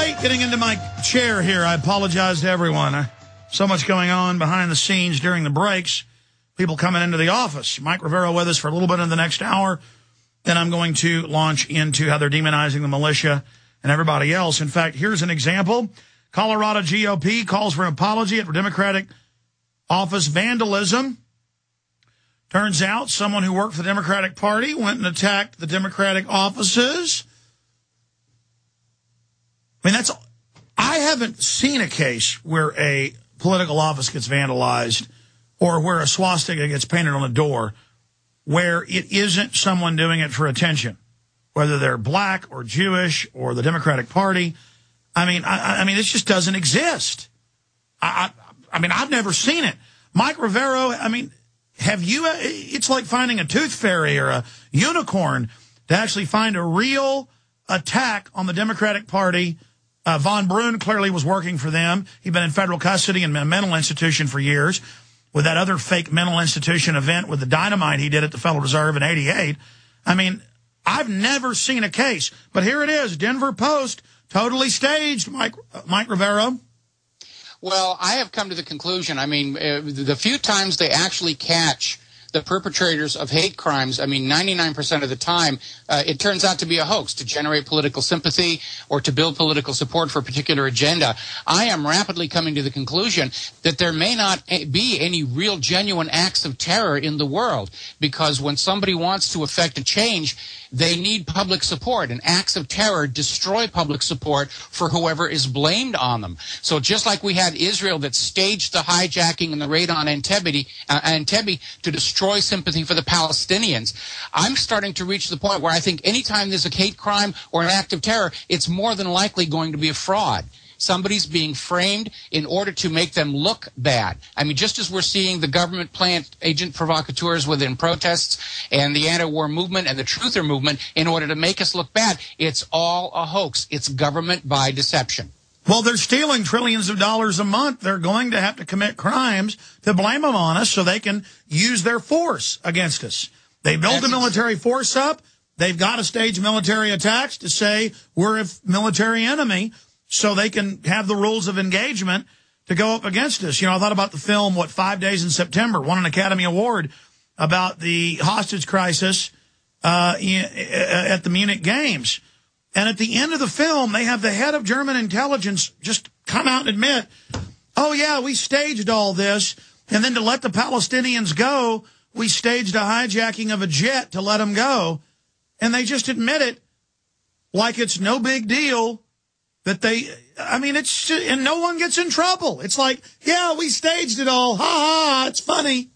late getting into my chair here. I apologize to everyone. So much going on behind the scenes during the breaks. People coming into the office. Mike Rivero with us for a little bit in the next hour. Then I'm going to launch into how they're demonizing the militia and everybody else. In fact, here's an example. Colorado GOP calls for an apology at Democratic office vandalism. Turns out someone who worked for the Democratic Party went and attacked the Democratic offices. I mean, I haven't seen a case where a political office gets vandalized or where a swastika gets painted on a door where it isn't someone doing it for attention, whether they're black or Jewish or the Democratic Party. I mean, this just doesn't exist. I mean, I've never seen it. Mike Rivero, I mean, have you, it's like finding a tooth fairy or a unicorn to actually find a real attack on the Democratic Party. Von Brunn clearly was working for them. He'd been in federal custody in a mental institution for years with that other fake mental institution event with the dynamite he did at the Federal Reserve in '88. I mean, I've never seen a case. But here it is, Denver Post, totally staged, Mike Rivero. Well, I have come to the conclusion, I mean, the few times they actually catch the perpetrators of hate crimes, I mean, 99% of the time, it turns out to be a hoax to generate political sympathy or to build political support for a particular agenda. I am rapidly coming to the conclusion that there may not be any real genuine acts of terror in the world, because when somebody wants to effect a change, they need public support, and acts of terror destroy public support for whoever is blamed on them. So just like we had Israel that staged the hijacking and the raid on Entebbe to destroy sympathy for the Palestinians, I'm starting to reach the point where I think anytime there's a hate crime or an act of terror, it's more than likely going to be a fraud. Somebody's being framed in order to make them look bad. I mean, just as we're seeing the government plant agent provocateurs within protests and the anti-war movement and the truther movement in order to make us look bad, it's all a hoax. It's government by deception. Well, they're stealing trillions of dollars a month. They're going to have to commit crimes to blame them on us so they can use their force against us. They built the military force up. They've got to stage military attacks to say we're a military enemy, so they can have the rules of engagement to go up against us. You know, I thought about the film, 5 Days in September, won an Academy Award about the hostage crisis at the Munich Games. And at the end of the film, they have the head of German intelligence just come out and admit, oh, yeah, we staged all this. And then to let the Palestinians go, we staged a hijacking of a jet to let them go. And they just admit it like it's no big deal. That it's just, and no one gets in trouble. It's like, yeah, we staged it all. Ha ha, it's funny.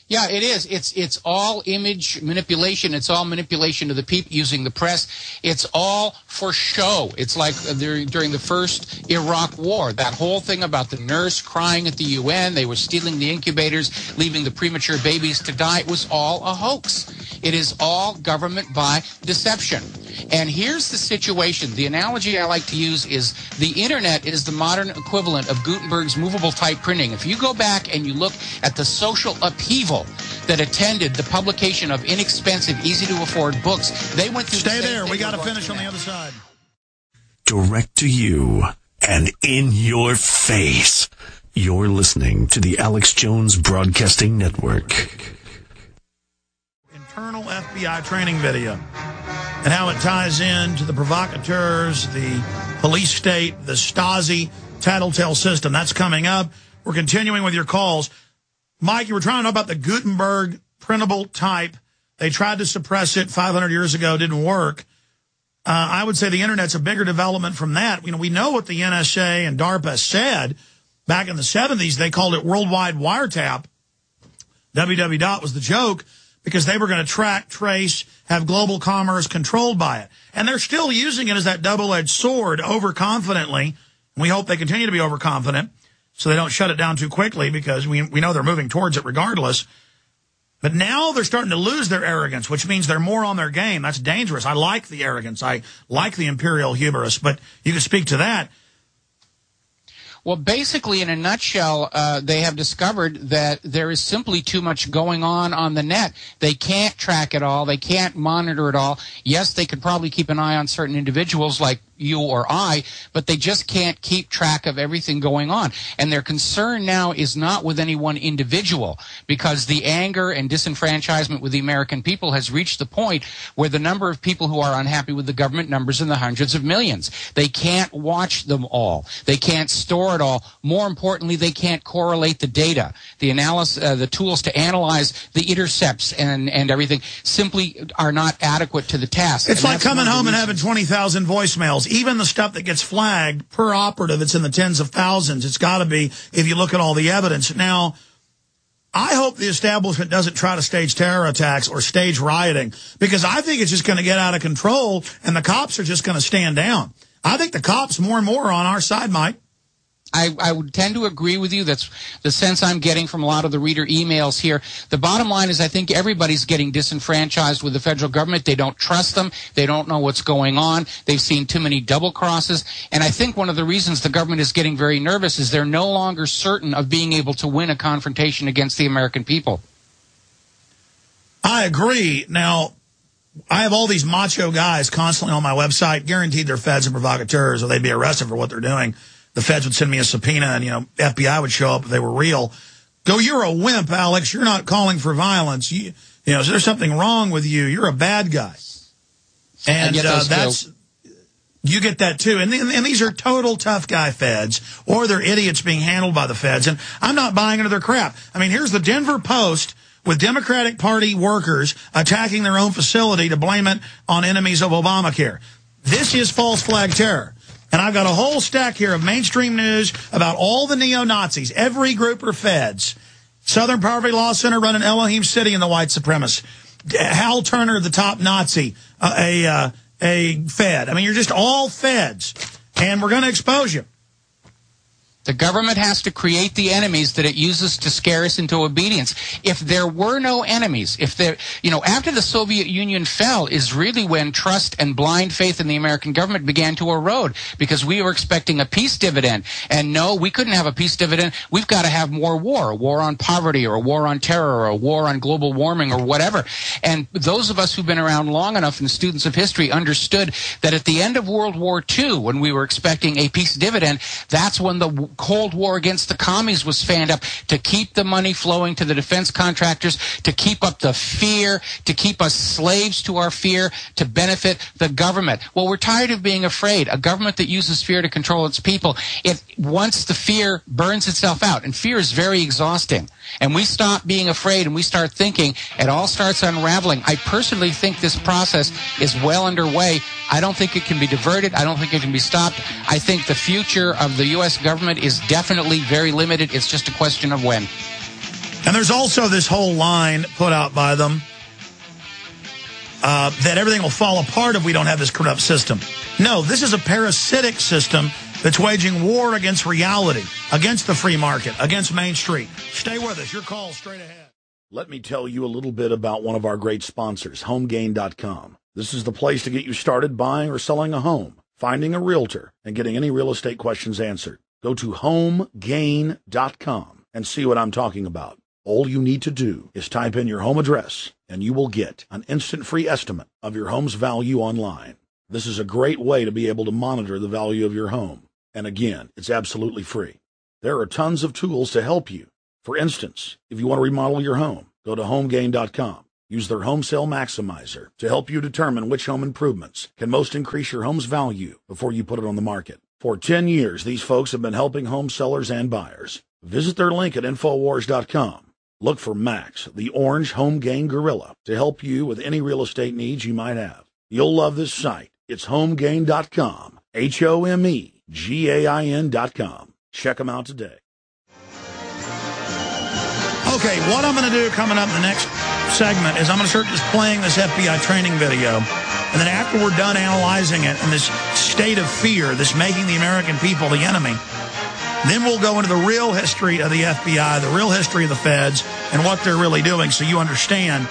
Yeah, it is. It's all image manipulation. It's all manipulation of the people using the press. It's all for show. It's like during the first Iraq War, that whole thing about the nurse crying at the UN. They were stealing the incubators, leaving the premature babies to die. It was all a hoax. It is all government by deception. And here's the situation. The analogy I like to use is the Internet is the modern equivalent of Gutenberg's movable type printing. If you go back and you look at the social upheaval that attended the publication of inexpensive, easy-to-afford books, they went through Stay there. We got to finish on the other side. Direct to you and in your face. You're listening to the Alex Jones Broadcasting Network. Internal FBI training video and how it ties in to the provocateurs, the police state, the Stasi tattletale system. That's coming up. We're continuing with your calls. Mike, you were trying to know about the Gutenberg printable type. They tried to suppress it 500 years ago. Didn't work. I would say the Internet's a bigger development from that. You know, we know what the NSA and DARPA said back in the 70s. They called it worldwide wiretap. www was the joke because they were going to track, trace, have global commerce controlled by it. And they're still using it as that double-edged sword overconfidently. We hope they continue to be overconfident so they don't shut it down too quickly because we know they're moving towards it regardless. But now they're starting to lose their arrogance, which means they're more on their game. That's dangerous. I like the arrogance. I like the imperial hubris. But you can speak to that. Well, basically, in a nutshell, they have discovered that there is simply too much going on the net. They can't track it all. They can't monitor it all. Yes, they could probably keep an eye on certain individuals like, you or I, but they just can't keep track of everything going on. And their concern now is not with any one individual, because the anger and disenfranchisement with the American people has reached the point where the number of people who are unhappy with the government numbers in the hundreds of millions. They can't watch them all. They can't store it all. More importantly, they can't correlate the data. The analysis, the tools to analyze the intercepts and everything simply are not adequate to the task. It's like coming home and having 20,000 voicemails. Even the stuff that gets flagged per operative, it's in the tens of thousands. It's got to be if you look at all the evidence. Now, I hope the establishment doesn't try to stage terror attacks or stage rioting, because I think it's just going to get out of control and the cops are just going to stand down. I think the cops more and more are on our side, Mike. I would tend to agree with you. That's the sense I'm getting from a lot of the reader emails here. The bottom line is I think everybody's getting disenfranchised with the federal government. They don't trust them. They don't know what's going on. They've seen too many double crosses. And I think one of the reasons the government is getting very nervous is they're no longer certain of being able to win a confrontation against the American people. I agree. Now, I have all these macho guys constantly on my website, guaranteed they're feds and provocateurs or they'd be arrested for what they're doing. The feds would send me a subpoena and, FBI would show up if they were real. Go, you're a wimp, Alex. You're not calling for violence. There's something wrong with you. You're a bad guy. And you get that too. And these are total tough guy feds, or they're idiots being handled by the feds. And I'm not buying into their crap. I mean, here's the Denver Post with Democratic Party workers attacking their own facility to blame it on enemies of Obamacare. This is false flag terror. And I've got a whole stack here of mainstream news about all the neo-Nazis. Every group are feds. Southern Poverty Law Center running Elohim City and the white supremacists. Hal Turner, the top Nazi, a fed. I mean, you're just all feds. And we're going to expose you. The government has to create the enemies that it uses to scare us into obedience. If there were no enemies, after the Soviet Union fell is really when trust and blind faith in the American government began to erode, because we were expecting a peace dividend. And no, we couldn't have a peace dividend. We've got to have more war, a war on poverty or a war on terror or a war on global warming or whatever. And those of us who've been around long enough and students of history understood that at the end of World War II, when we were expecting a peace dividend, that's when the Cold War against the commies was fanned up to keep the money flowing to the defense contractors, to keep up the fear, to keep us slaves to our fear, to benefit the government. Well, we're tired of being afraid. A government that uses fear to control its people, once the fear burns itself out, and fear is very exhausting, and we stop being afraid and we start thinking, it all starts unraveling. I personally think this process is well underway. I don't think it can be diverted. I don't think it can be stopped. I think the future of the U.S. government is definitely very limited. It's just a question of when. And there's also this whole line put out by them that everything will fall apart if we don't have this corrupt system. No, this is a parasitic system that's waging war against reality, against the free market, against Main Street. Stay with us. Your call straight ahead. Let me tell you a little bit about one of our great sponsors, HomeGain.com. This is the place to get you started buying or selling a home, finding a realtor, and getting any real estate questions answered. Go to HomeGain.com and see what I'm talking about. All you need to do is type in your home address, and you will get an instant free estimate of your home's value online. This is a great way to be able to monitor the value of your home. And again, it's absolutely free. There are tons of tools to help you. For instance, if you want to remodel your home, go to HomeGain.com. Use their Home Sale Maximizer to help you determine which home improvements can most increase your home's value before you put it on the market. For 10 years, these folks have been helping home sellers and buyers. Visit their link at Infowars.com. Look for Max, the orange Home Gain Gorilla, to help you with any real estate needs you might have. You'll love this site. It's HomeGain.com, HomeGain.com. Check them out today. Okay, what I'm going to do coming up in the next segment is I'm going to start just playing this FBI training video. And then after we're done analyzing it and this state of fear, this making the American people the enemy, then we'll go into the real history of the FBI, the real history of the feds, and what they're really doing so you understand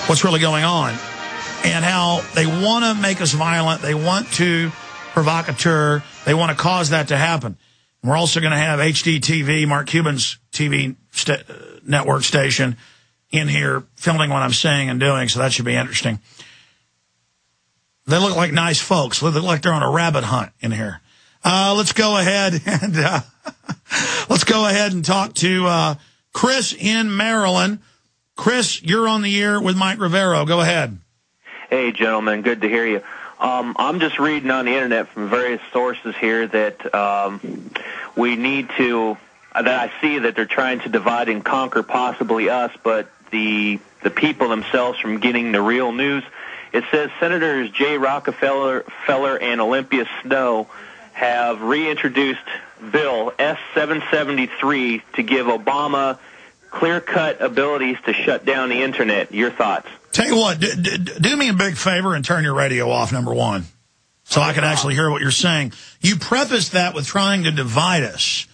what's really going on and how they want to make us violent. They want to provocateur. They want to cause that to happen. And we're also going to have HDTV, Mark Cuban's TV network station, in here filming what I'm saying and doing, so that should be interesting. They look like nice folks. They look like they're on a rabbit hunt in here. Let's go ahead and talk to Chris in Maryland. Chris, you're on the air with Mike Rivero. Go ahead. Hey, gentlemen. Good to hear you. I'm just reading on the Internet from various sources here that we need to, that I see that they're trying to divide and conquer possibly us, but the people themselves from getting the real news. It says Senators Jay Rockefeller and Olympia Snowe have reintroduced Bill S-773 to give Obama clear-cut abilities to shut down the Internet. Your thoughts? Tell you what, do me a big favor and turn your radio off, number one, so I can actually hear what you're saying. You prefaced that with trying to divide us.